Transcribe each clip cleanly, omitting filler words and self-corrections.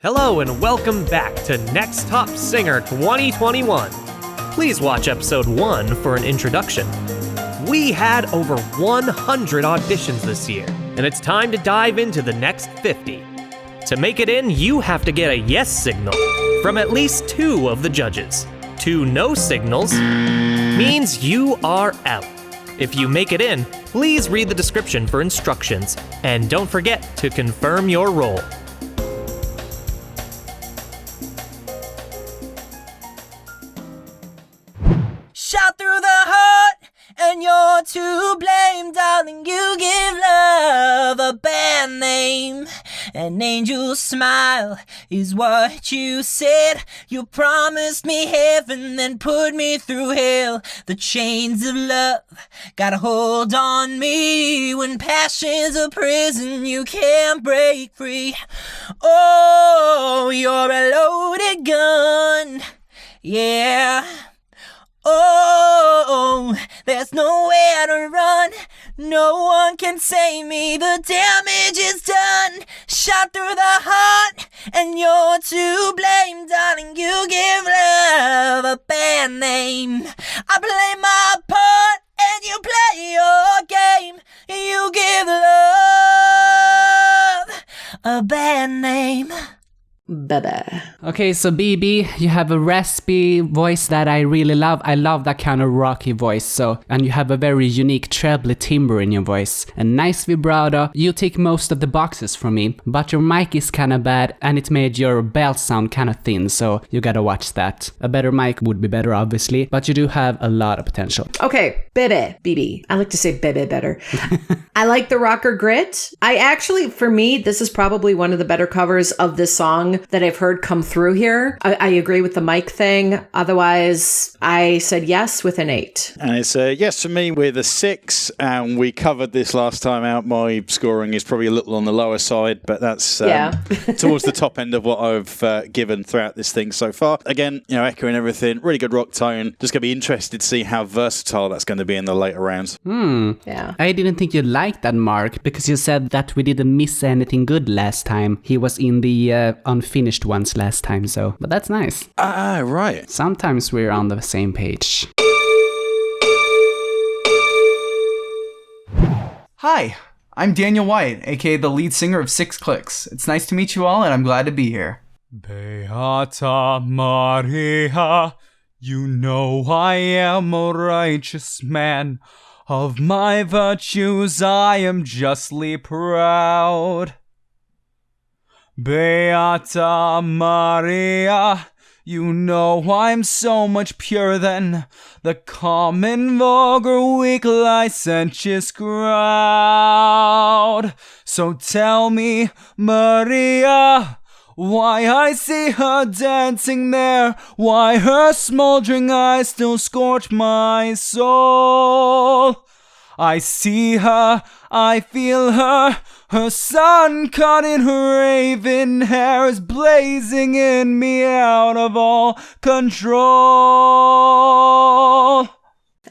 Hello and welcome back to Next Top Singer 2021. Please watch episode 1 for an introduction. We had over 100 auditions this year, and it's time to dive into the next 50. To make it in, you have to get a yes signal from at least 2 of the judges. 2 no signals means you are out. If you make it in, please read the description for instructions, and don't forget to confirm your role. Shot through the heart, and you're to blame, darling. You give love a bad name. An angel's smile is what you said. You promised me heaven, then put me through hell. The chains of love got a hold on me. When passion's a prison, you can't break free. Oh, you're a loaded gun, yeah. Oh, there's nowhere to run. No one can save me. The damage is done. Shot through the heart, and you're to blame, darling. You give love a bad name. I play my part, and you play your game. You give love a bad name. Baby. Okay, so Bb, you have a raspy voice that I really love. I love that kind of rocky voice. And you have a very unique trebly timbre in your voice. A nice vibrato. You tick most of the boxes for me, but your mic is kind of bad and it made your belt sound kind of thin, so you gotta watch that. A better mic would be better, obviously, but you do have a lot of potential. Okay, Bb. I like to say Bebe better. I like the rocker grit. I actually, for me, this is probably one of the better covers of this song that I've heard come through here. I agree with the mic thing. Otherwise, I said yes with an 8. And it's a yes for me with a 6. And we covered this last time out. My scoring is probably a little on the lower side, but that's towards the top end of what I've given throughout this thing so far. Again, echoing everything. Really good rock tone. Just going to be interested to see how versatile that's going to be in the later rounds. Yeah. I didn't think you liked that, Mark, because you said that we didn't miss anything good last time. He was in the unfinished ones last time, but that's nice. Right. Sometimes we're on the same page. Hi, I'm Daniel Wyatt, aka the lead singer of Six Clicks. It's nice to meet you all, and I'm glad to be here. Beata Maria, you know I am a righteous man. Of my virtues I am justly proud. Beata Maria, you know I'm so much purer than the common, vulgar, weak, licentious crowd. So tell me, Maria, why I see her dancing there, why her smoldering eyes still scorch my soul. I see her, I feel her, her sun caught in her raven hair is blazing in me out of all control.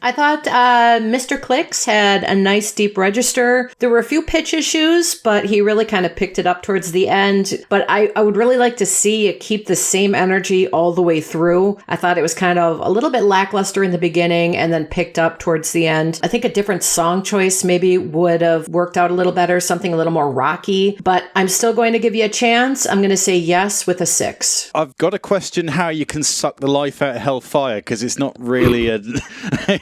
I thought Mr. Clicks had a nice deep register. There were a few pitch issues, but he really kind of picked it up towards the end. But I would really like to see it keep the same energy all the way through. I thought it was kind of a little bit lackluster in the beginning and then picked up towards the end. I think a different song choice maybe would have worked out a little better, something a little more rocky. But I'm still going to give you a chance. I'm going to say yes with a 6. I've got to question how you can suck the life out of Hellfire, because it's not really a...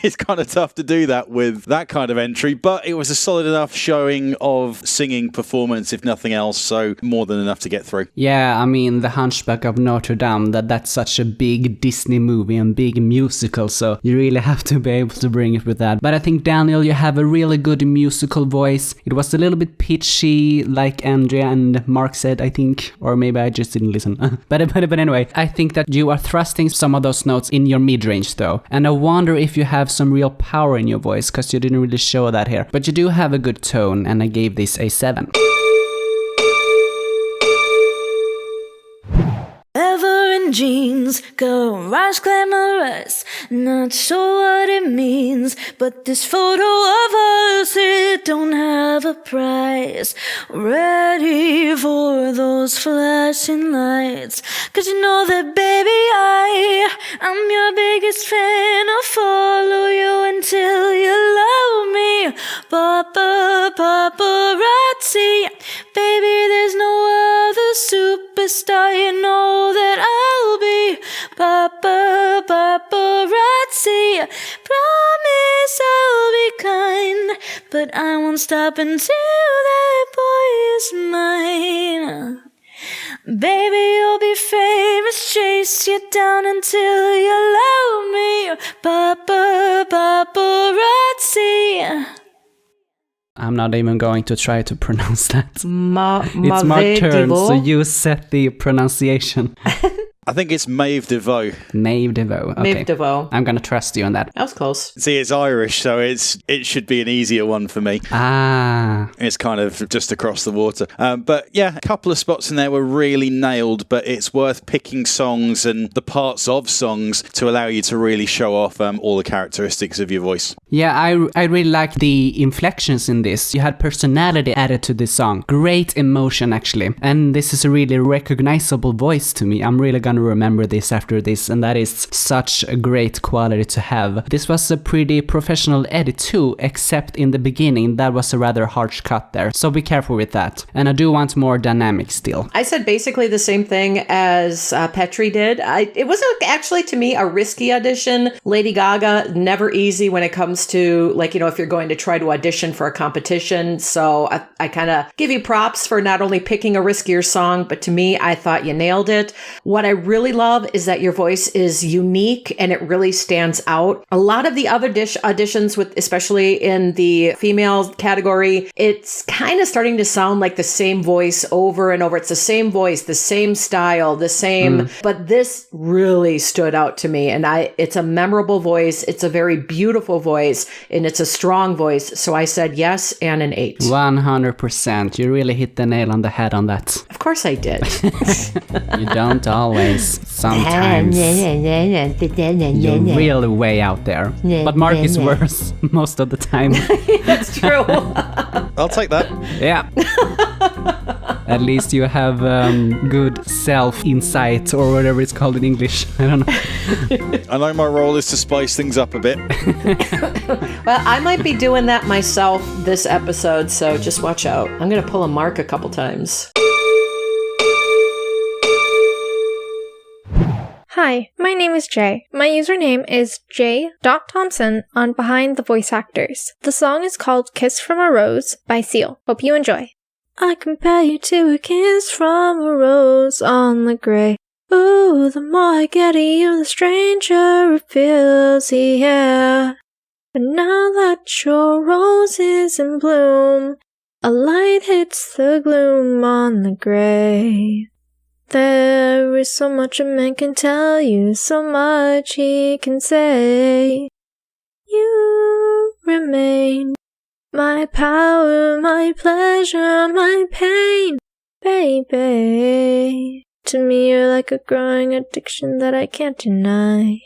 It's kind of tough to do that with that kind of entry, but it was a solid enough showing of singing performance, if nothing else, so more than enough to get through. Yeah, I mean, The Hunchback of Notre, that's such a big Disney movie and big musical, so you really have to be able to bring it with that. But I think, Daniel, you have a really good musical voice. It was a little bit pitchy, like Andrea and Mark said, I think, or maybe I just didn't listen. But anyway, I think that you are thrusting some of those notes in your mid-range, though, and I wonder if you have some real power in your voice, because you didn't really show that here. But you do have a good tone, and I gave this a 7. Ever and jeans, garage glamorous, not sure what it means, but this photo of us, it don't have a price. Ready for those flashing lights, 'cause you know that baby I'm your biggest fan. I'll follow you until you love me. Paparazzi, baby, there's no other superstar. You know that I'll be paparazzi. Promise I'll be kind, but I won't stop until that boy is mine. Baby, you'll be famous, chase you down until you love me. Paparazzi. I'm not even going to try to pronounce that. It's Maeve my turn, Devoe. so you set the pronunciation. I think it's Maeve Devoe. Maeve Devoe. Okay. Maeve Devoe. I'm gonna trust you on that. That was close. See, it's Irish, so it should be an easier one for me. Ah. It's kind of just across the water. But yeah, a couple of spots in there were really nailed, but it's worth picking songs and the parts of songs to allow you to really show off all the characteristics of your voice. Yeah, I really like the inflections in this. You had personality added to this song. Great emotion, actually. And this is a really recognizable voice to me. I'm really gonna remember this after this, and that is such a great quality to have. This was a pretty professional edit too, except in the beginning that was a rather harsh cut there, so be careful with that. And I do want more dynamic still. I said basically the same thing as Petri did. It was actually, to me, a risky audition. Lady Gaga, never easy when it comes to, like, you know, if you're going to try to audition for a competition. So I kind of give you props for not only picking a riskier song, but to me, I thought you nailed it. What I really love is that your voice is unique and it really stands out. A lot of the other auditions, with especially in the female category, it's kind of starting to sound like the same voice over and over. It's the same voice, the same style, the same, but this really stood out to me. And it's a memorable voice. It's a very beautiful voice and it's a strong voice. So I said yes and an 8. 100%. You really hit the nail on the head on that. Of course I did. You don't always. Sometimes. You're really way out there. But Mark is worse most of the time. That's true. I'll take that. Yeah. At least you have good self-insight, or whatever it's called in English. I don't know. I know my role is to spice things up a bit. Well, I might be doing that myself this episode, so just watch out. I'm going to pull a Mark a couple times. Hi, my name is Jay. My username is J.Thompson on Behind the Voice Actors. The song is called Kiss from a Rose by Seal. Hope you enjoy. I compare you to a kiss from a rose on the grey. Ooh, the more I get at you, the stranger it feels, yeah. But now that your rose is in bloom, a light hits the gloom on the grey. There is so much a man can tell you, so much he can say. You remain my power, my pleasure, my pain, baby. To me you're like a growing addiction that I can't deny.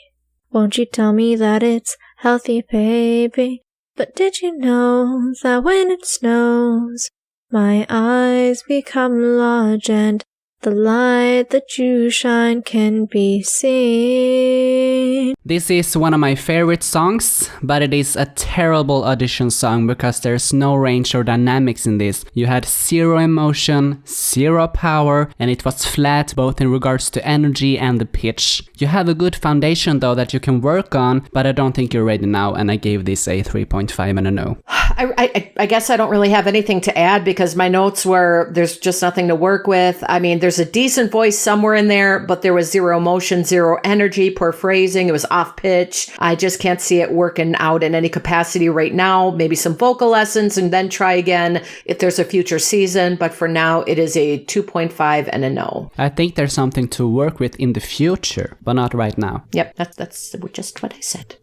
Won't you tell me that it's healthy, baby? But did you know that when it snows, my eyes become large and the light that you shine can be seen. This is one of my favorite songs, but it is a terrible audition song because there's no range or dynamics in this. You had zero emotion, zero power, and it was flat both in regards to energy and the pitch. You have a good foundation though that you can work on, but I don't think you're ready now, and I gave this a 3.5 and a no. I guess I don't really have anything to add because my notes were there's just nothing to work with. I mean, there's a decent voice somewhere in there, but there was zero emotion, zero energy, poor phrasing. It was off pitch. I just can't see it working out in any capacity right now. Maybe some vocal lessons and then try again if there's a future season. But for now, it is a 2.5 and a no. I think there's something to work with in the future, but not right now. Yep, that's just what I said.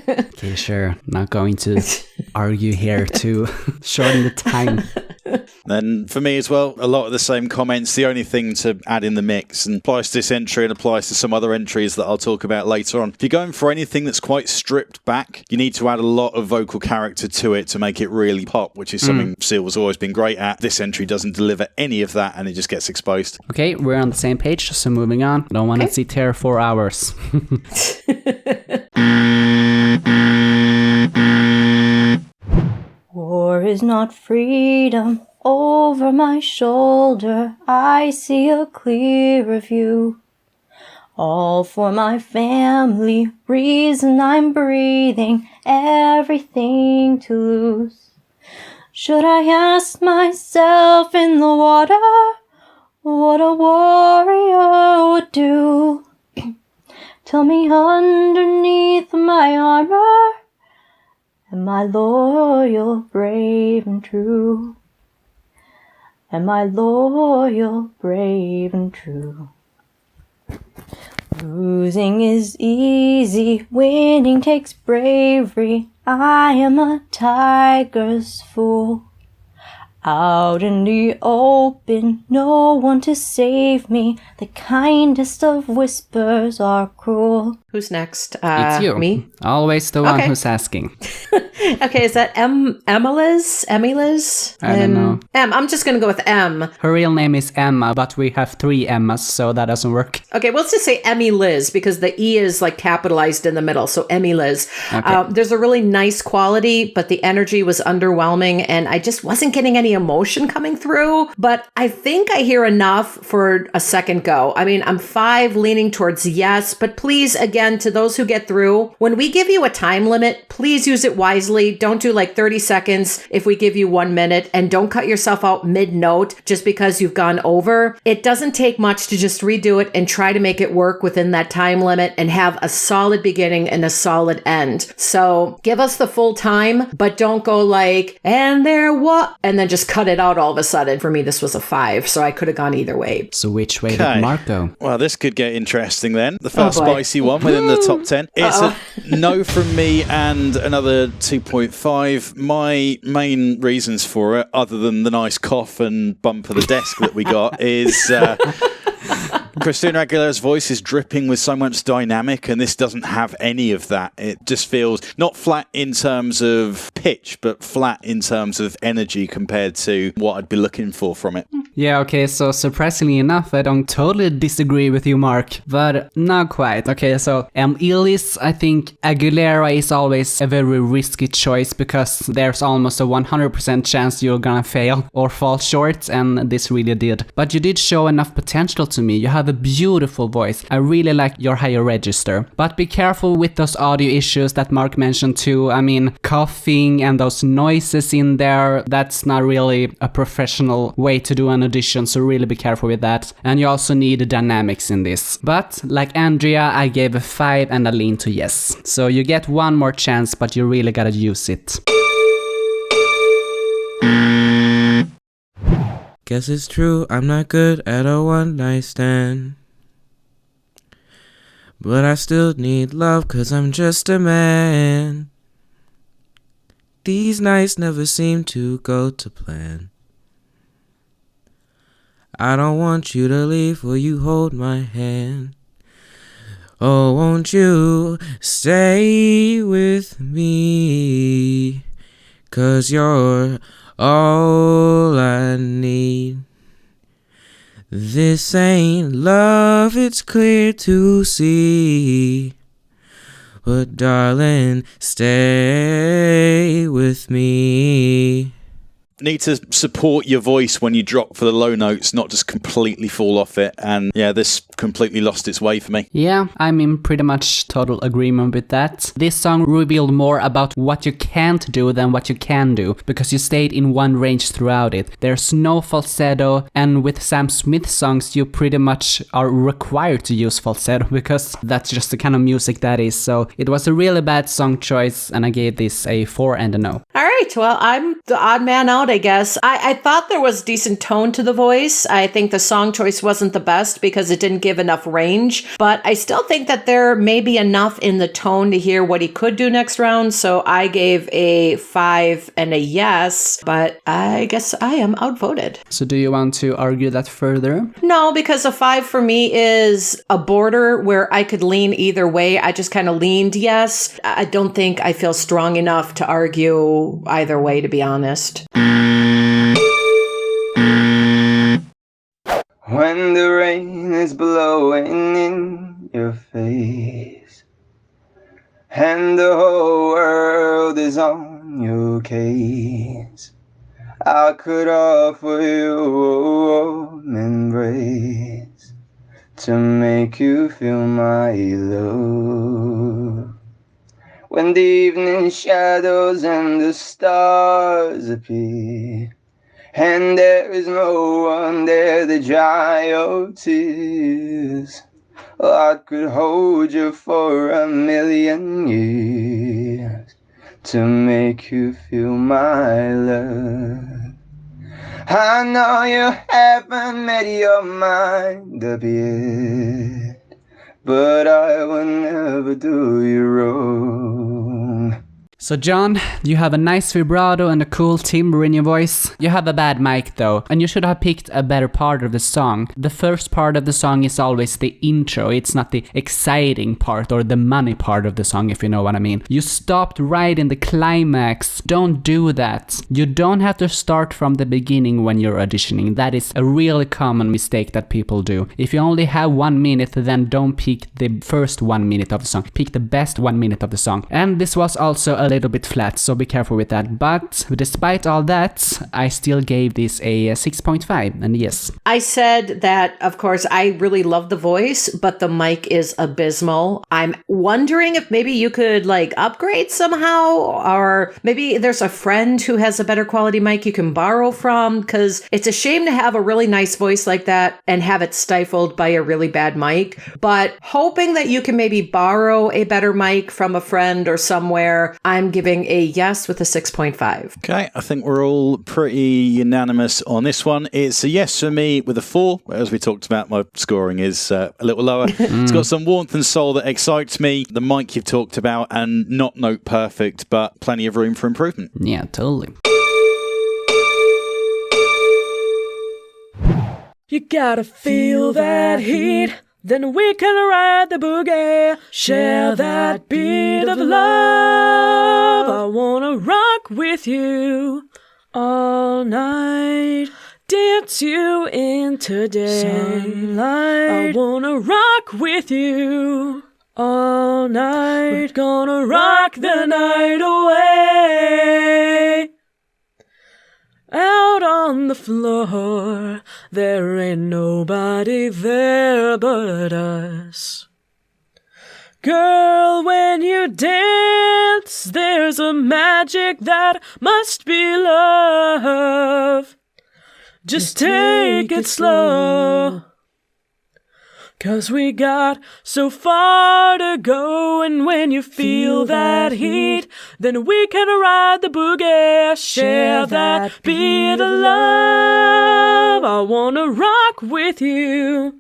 Okay, sure. Not going to argue here to shorten the time. Then for me as well, a lot of the same comments. The only thing to add in the mix, and applies to this entry and applies to some other entries that I'll talk about later on. If you're going for anything that's quite stripped back, you need to add a lot of vocal character to it to make it really pop, which is something Seal has always been great at. This entry doesn't deliver any of that and it just gets exposed. Okay, we're on the same page, so moving on. Don't want to sit here for hours. War is not freedom. Over my shoulder, I see a clearer view. All for my family, reason I'm breathing, everything to lose. Should I ask myself in the water what a warrior would do? Tell me underneath my armor, am I loyal, brave, and true? Am I loyal, brave, and true? Losing is easy, winning takes bravery. I am a tiger's fool. Out in the open, no one to save me. The kindest of whispers are cruel. Who's next? It's you. Me? Always the one who's asking. Okay, is that EmEliz? EmEliz? I don't know. I'm just going to go with M. Her real name is Emma, but we have 3 Emmas, so that doesn't work. Okay, well, let's just say EmEliz because the E is like capitalized in the middle. So EmEliz. Okay. There's a really nice quality, but the energy was underwhelming and I just wasn't getting any emotion coming through. But I think I hear enough for a second go. I mean, I'm 5 leaning towards yes, but please, again, to those who get through, when we give you a time limit, please use it wisely. Don't do like 30 seconds if we give you 1 minute, and don't cut yourself out mid-note just because you've gone over. It doesn't take much to just redo it and try to make it work within that time limit and have a solid beginning and a solid end. So give us the full time, but don't go like, and there what? And then just cut it out all of a sudden. For me, this was a 5, so I could have gone either way. So which way did Mark go? Well, this could get interesting then. The first spicy one within the top 10. It's a no from me and another 2.5. My main reasons for it, other than the nice cough and bump of the desk that we got, is Christina Aguilera's voice is dripping with so much dynamic, and this doesn't have any of that. It just feels not flat in terms of pitch, but flat in terms of energy compared to what I'd be looking for from it. Yeah, okay, so surprisingly enough, I don't totally disagree with you, Mark, but not quite. Okay, so EmEliz, I think Aguilera is always a very risky choice because there's almost a 100% chance you're gonna fail or fall short, and this really did. But you did show enough potential to me. You have a beautiful voice. I really like your higher register. But be careful with those audio issues that Mark mentioned too. I mean, coughing and those noises in there, that's not really a professional way to do an audition, so really be careful with that. And you also need dynamics in this. But like Andrea, I gave a 5 and a lean to yes. So you get one more chance, but you really gotta use it. Guess it's true, I'm not good at a one-night stand. But I still need love, 'cause I'm just a man. These nights never seem to go to plan. I don't want you to leave, will you hold my hand? Oh, won't you stay with me? 'Cause you're all I need. This ain't love, it's clear to see. But darling, stay with me. Need to support your voice when you drop for the low notes, not just completely fall off it. And yeah, this completely lost its way for me. Yeah, I'm in pretty much total agreement with that. This song revealed more about what you can't do than what you can do, because you stayed in one range throughout it. There's no falsetto, and with Sam Smith songs you pretty much are required to use falsetto because that's just the kind of music that is. So it was a really bad song choice, and I gave this a 4 and a no. All right, well, I'm the odd man out I guess. I thought there was decent tone to the voice. I think the song choice wasn't the best because it didn't give enough range, but I still think that there may be enough in the tone to hear what he could do next round, so I gave a 5 and a yes, but I guess I am outvoted. So do you want to argue that further? No, because a 5 for me is a border where I could lean either way. I just kind of leaned yes. I don't think I feel strong enough to argue either way, to be honest. When the rain is blowing in your face and the whole world is on your case, I could offer you a warm embrace to make you feel my love. When the evening shadows and the stars appear, and there is no one there to dry your tears, I could hold you for 1,000,000 years to make you feel my love. I know you haven't made your mind up yet, but I will never do you wrong. So John, you have a nice vibrato and a cool timbre in your voice. You have a bad mic though, and you should have picked a better part of the song. The first part of the song is always the intro, it's not the exciting part or the money part of the song, if you know what I mean. You stopped right in the climax. Don't do that. You don't have to start from the beginning when you're auditioning. That is a really common mistake that people do. If you only have 1 minute, then don't pick the first 1 minute of the song. Pick the best 1 minute of the song. And this was also a little bit flat, so be careful with that. But despite all that, I still gave this a 6.5, and yes. I said that, of course, I really love the voice, but the mic is abysmal. I'm wondering if maybe you could upgrade somehow, or maybe there's a friend who has a better quality mic you can borrow from, because it's a shame to have a really nice voice like that and have it stifled by a really bad mic. But hoping that you can maybe borrow a better mic from a friend or somewhere, I'm giving a yes with a 6.5. Okay, I think we're all pretty unanimous on this one. It's a yes for me with a 4. As we talked about, my scoring is a little lower. It's got some warmth and soul that excites me. The mic you've talked about, and not note perfect, but plenty of room for improvement. Yeah, totally. You gotta feel that heat, then we can ride the boogie, share that beat of love. I wanna rock with you all night, dance you into sunlight. I wanna rock with you all night. We're gonna rock the night away. Out on the floor, there ain't nobody there but us. Girl, when you dance, there's a magic that must be love. Just take it slow, 'cause we got so far to go. And when you feel that heat, then we can ride the boogie, share that beat of love. I wanna rock with you.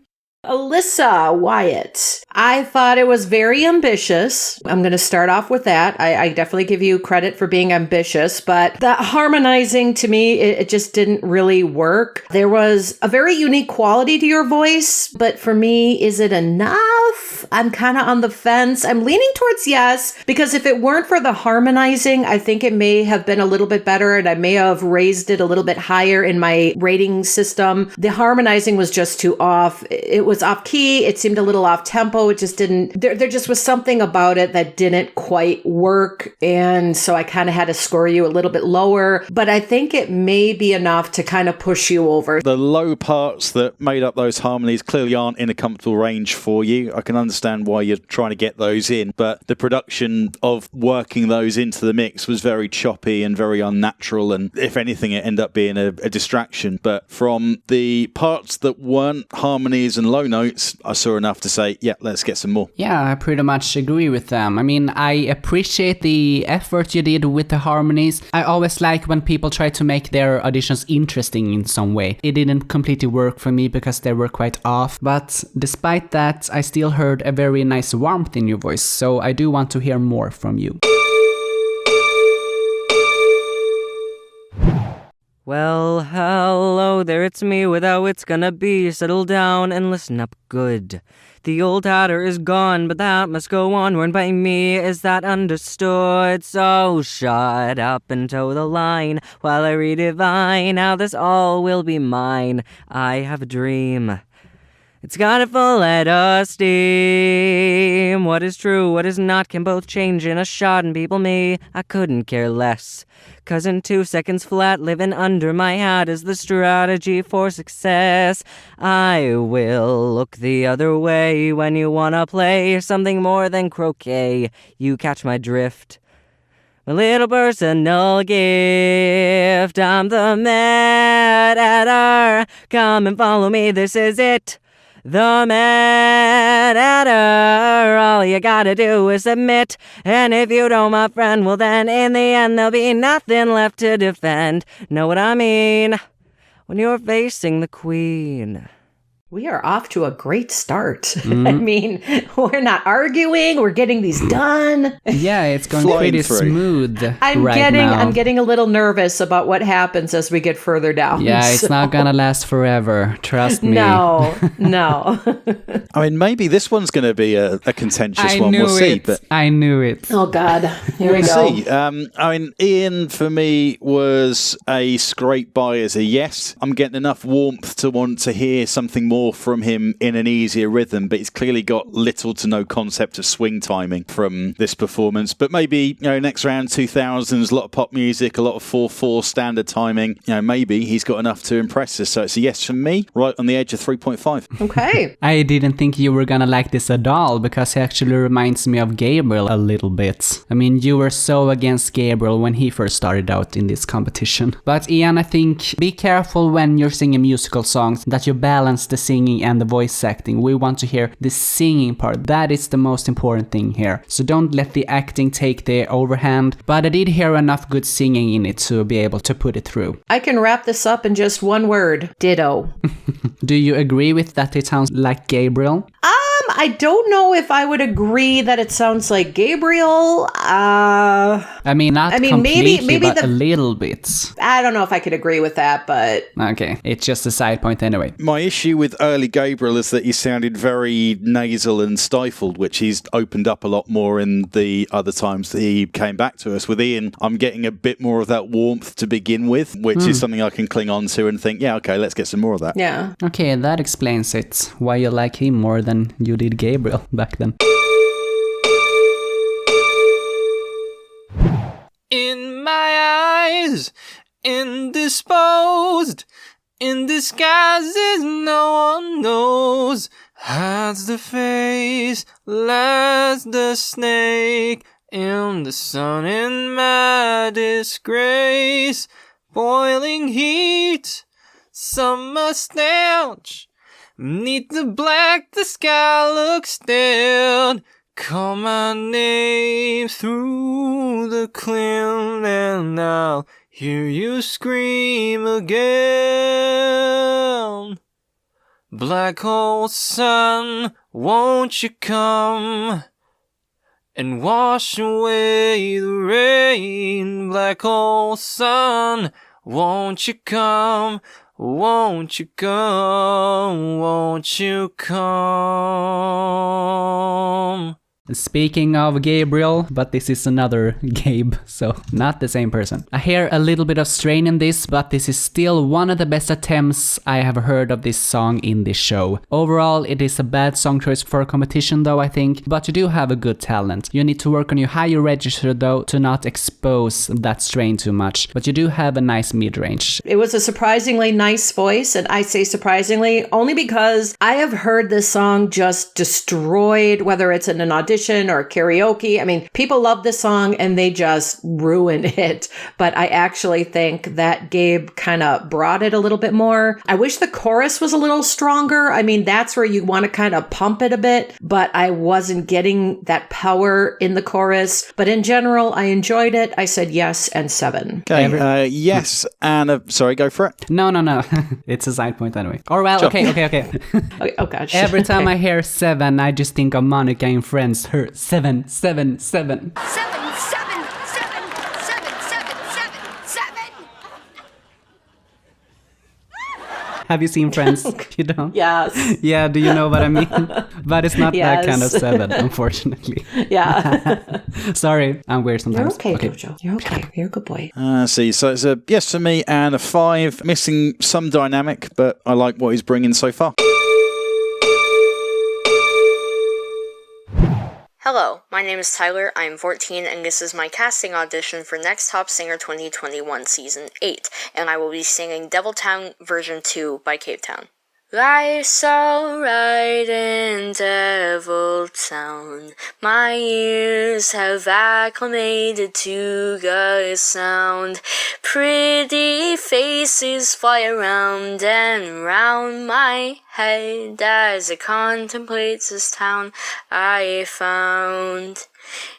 Alyssa, Wyatt. I thought it was very ambitious. I'm going to start off with that. I definitely give you credit for being ambitious, but the harmonizing to me, it just didn't really work. There was a very unique quality to your voice, but for me, is it enough? I'm kind of on the fence. I'm leaning towards yes, because if it weren't for the harmonizing, I think it may have been a little bit better, and I may have raised it a little bit higher in my rating system. The harmonizing was just too off. It was off key. It seemed a little off tempo. It just didn't, there just was something about it that didn't quite work. And so I kind of had to score you a little bit lower, but I think it may be enough to kind of push you over. The low parts that made up those harmonies clearly aren't in a comfortable range for you. I can understand understand why you're trying to get those in, but the production of working those into the mix was very choppy and very unnatural, and if anything, it ended up being a distraction. But from the parts that weren't harmonies and low notes, I saw enough to say, yeah, let's get some more. Yeah, I pretty much agree with them. I mean, I appreciate the effort you did with the harmonies. I always like when people try to make their auditions interesting in some way. It didn't completely work for me because they were quite off, but despite that, I still heard a very nice warmth in your voice, so I do want to hear more from you. Well, hello there, it's me with how it's gonna be. Settle down and listen up good. The old hatter is gone, but that must go on. Worn by me, is that understood? So shut up and toe the line while I redivine how this all will be mine. I have a dream. It's got a full head of steam. What is true, what is not can both change in a shot, and people me, I couldn't care less. 'Cause in 2 seconds flat, living under my hat is the strategy for success. I will look the other way when you wanna play something more than croquet. You catch my drift. A little personal gift. I'm the Mad Hatter. Come and follow me, this is it. The Mad Hatter, all you gotta do is submit. And if you don't, my friend, well then in the end there'll be nothing left to defend. Know what I mean? When you're facing the Queen. We are off to a great start. I mean, we're not arguing. We're getting these done. Yeah, it's going Flying pretty through. smooth I'm now. getting a little nervous about what happens as we get further down. Yeah, it's not gonna last forever. Trust me. No. I mean, maybe this one's going to be a contentious one. knew We'll see. it. But I knew it. Oh, God. Here we we'll go. see. I mean, Ian, for me, was a scrape by as a yes. I'm getting enough warmth to want to hear something more from him in an easier rhythm, but he's clearly got little to no concept of swing timing from this performance. But maybe, next round, 2000s, a lot of pop music, a lot of 4/4 standard timing. Maybe he's got enough to impress us. So it's a yes from me, right on the edge of 3.5. Okay. I didn't think you were gonna like this at all, because he actually reminds me of Gabriel a little bit. I mean, you were so against Gabriel when he first started out in this competition. But Ian, I think be careful when you're singing musical songs that you balance the singing and the voice acting. We want to hear the singing part. That is the most important thing here. So don't let the acting take the overhand. But I did hear enough good singing in it to be able to put it through. I can wrap this up in just one word. Ditto. Do you agree with that it sounds like Gabriel? I don't know if I would agree that it sounds like Gabriel. I mean, completely, maybe but a little bit. I don't know if I could agree with that, but... Okay, it's just a side point anyway. My issue with early Gabriel is that he sounded very nasal and stifled, which he's opened up a lot more in the other times that he came back to us. With Ian, I'm getting a bit more of that warmth to begin with, which is something I can cling on to and think, yeah, okay, let's get some more of that. Yeah. Okay, that explains it. Why you like him more than you did Gabriel back then. In my eyes, indisposed, in disguises no one knows, hides the face, lies the snake, in the sun in my disgrace, boiling heat, summer stench, 'neath the black the sky looks dead. Call my name through the clear, and I'll hear you scream again. Black hole sun, won't you come and wash away the rain? Black hole sun, won't you come? Won't you come? Won't you come? Speaking of Gabriel, but this is another Gabe, so not the same person. I hear a little bit of strain in this, but this is still one of the best attempts I have heard of this song in this show. Overall, it is a bad song choice for a competition though, I think, but you do have a good talent. You need to work on your higher register though to not expose that strain too much, but you do have a nice mid-range. It was a surprisingly nice voice, and I say surprisingly only because I have heard this song just destroyed, whether it's in an audition or karaoke. I mean, people love this song and they just ruin it, but I actually think that Gabe kind of brought it a little bit more. I wish the chorus was a little stronger. I mean, that's where you want to kind of pump it a bit, but I wasn't getting that power in the chorus. But in general, I enjoyed it. I said yes and 7. Okay, yes, and sorry, go for it. No. It's a side point anyway. Or well, Sure. okay. Oh gosh. Every time I hear 7, I just think of Monica in Friends. Her 7. 7, 7, 7, 7, 7, 7, 7. Have you seen Friends? You don't? Yes. Yeah, do you know what I mean? But it's not Yes. that kind of 7, unfortunately. Yeah. Sorry, I'm weird You're sometimes. okay, Jojo. You're okay. You're a good boy. See, so it's a yes for me and a 5. Missing some dynamic, but I like what he's bringing so far. Hello, my name is Tyler, I am 14, and this is my casting audition for Next Top Singer 2021 Season 8, and I will be singing Deviltown Version 2 by Cavetown. Life's alright in Deviltown. My ears have acclimated to the sound. Pretty faces fly around and round my head as it contemplates this town I found.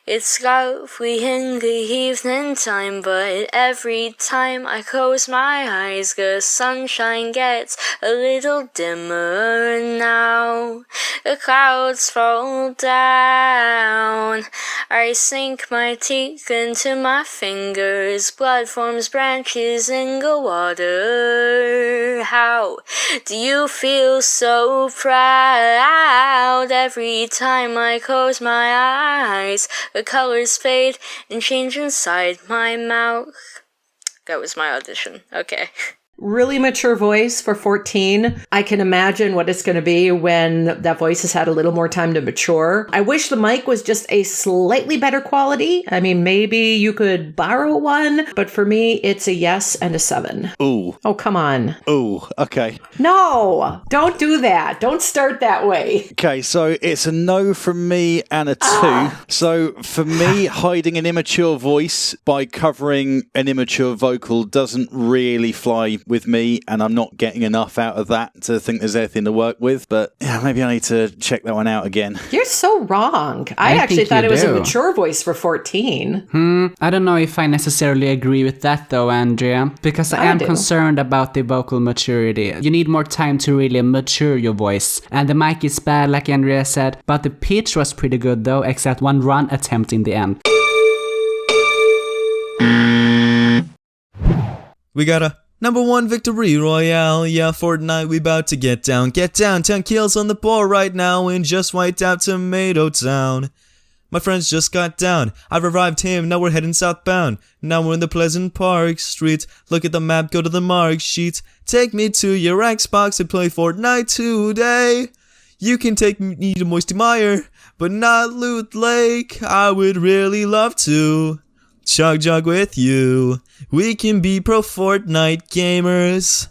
It's lovely in the evening time, but every time I close my eyes, the sunshine gets a little dimmer now. The clouds fall down. I sink my teeth into my fingers. Blood forms branches in the water. How do you feel so proud every time I close my eyes? The colors fade and change inside my mouth. That was my audition. Okay. Really mature voice for 14. I can imagine what it's going to be when that voice has had a little more time to mature. I wish the mic was just a slightly better quality. I mean, maybe you could borrow one, but for me, it's a yes and a 7. Ooh. Oh, come on. Ooh, okay. No, don't do that. Don't start that way. Okay, so it's a no from me and a 2. So for me, hiding an immature voice by covering an immature vocal doesn't really fly with me, and I'm not getting enough out of that to think there's anything to work with. But yeah, maybe I need to check that one out again. You're so wrong. I actually thought it was a mature voice for 14. I don't know if I necessarily agree with that though, Andrea, because I am concerned about the vocal maturity. You need more time to really mature your voice. And the mic is bad, like Andrea said, but the pitch was pretty good though, except one run attempt in the end. We got a number 1 victory royale. Yeah, Fortnite, we bout to get down. Get down, 10 kills on the board right now and just wiped out Tomato Town. My friends just got down. I revived him, now we're heading southbound. Now we're in the Pleasant Park Street. Look at the map, go to the mark sheet. Take me to your Xbox and play Fortnite today. You can take me to Moisty Mire, but not Loot Lake. I would really love to Chug with you. We can be pro Fortnite gamers.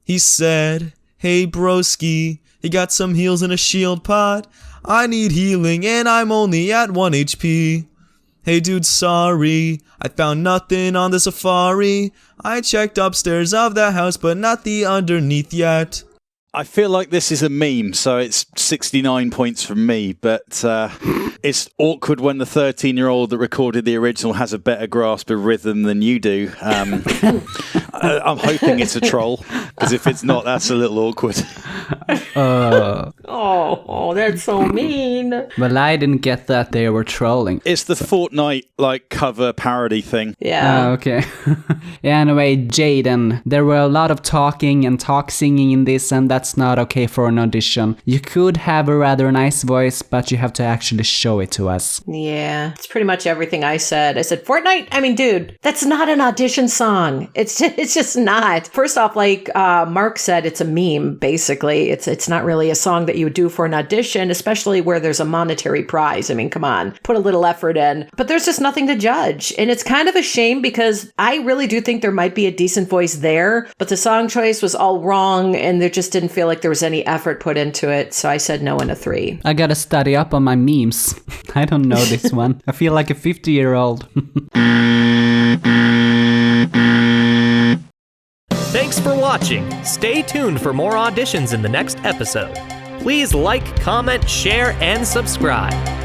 He said, hey broski, you got some heals in a shield pot? I need healing and I'm only at 1 HP. Hey dude, sorry, I found nothing on the safari. I checked upstairs of the house but not the underneath yet. I feel like this is a meme, so it's 69 points from me, but it's awkward when the 13-year-old that recorded the original has a better grasp of rhythm than you do. I'm hoping it's a troll, because if it's not, that's a little awkward. Oh, that's so mean. mean. Well, I didn't get that they were trolling. It's the Fortnite, cover parody thing. Yeah. Okay. Anyway, Jayden, there were a lot of talking and talk singing in this, and that's not okay for an audition. You could have a rather nice voice, but you have to actually show it to us. Yeah, it's pretty much everything I said. I said, Fortnite? I mean, dude, that's not an audition song. It's just not. First off, Mark said, it's a meme, basically. It's not really a song that you would do for an audition, especially where there's a monetary prize. I mean, come on, put a little effort in. But there's just nothing to judge. And it's kind of a shame because I really do think there might be a decent voice there, but the song choice was all wrong and there just didn't feel like there was any effort put into it. So I said no and a 3. I gotta study up on my memes. I don't know this one. I feel like a 50-year-old. Thanks for watching. Stay tuned for more auditions in the next episode. Please like, comment, share, and subscribe.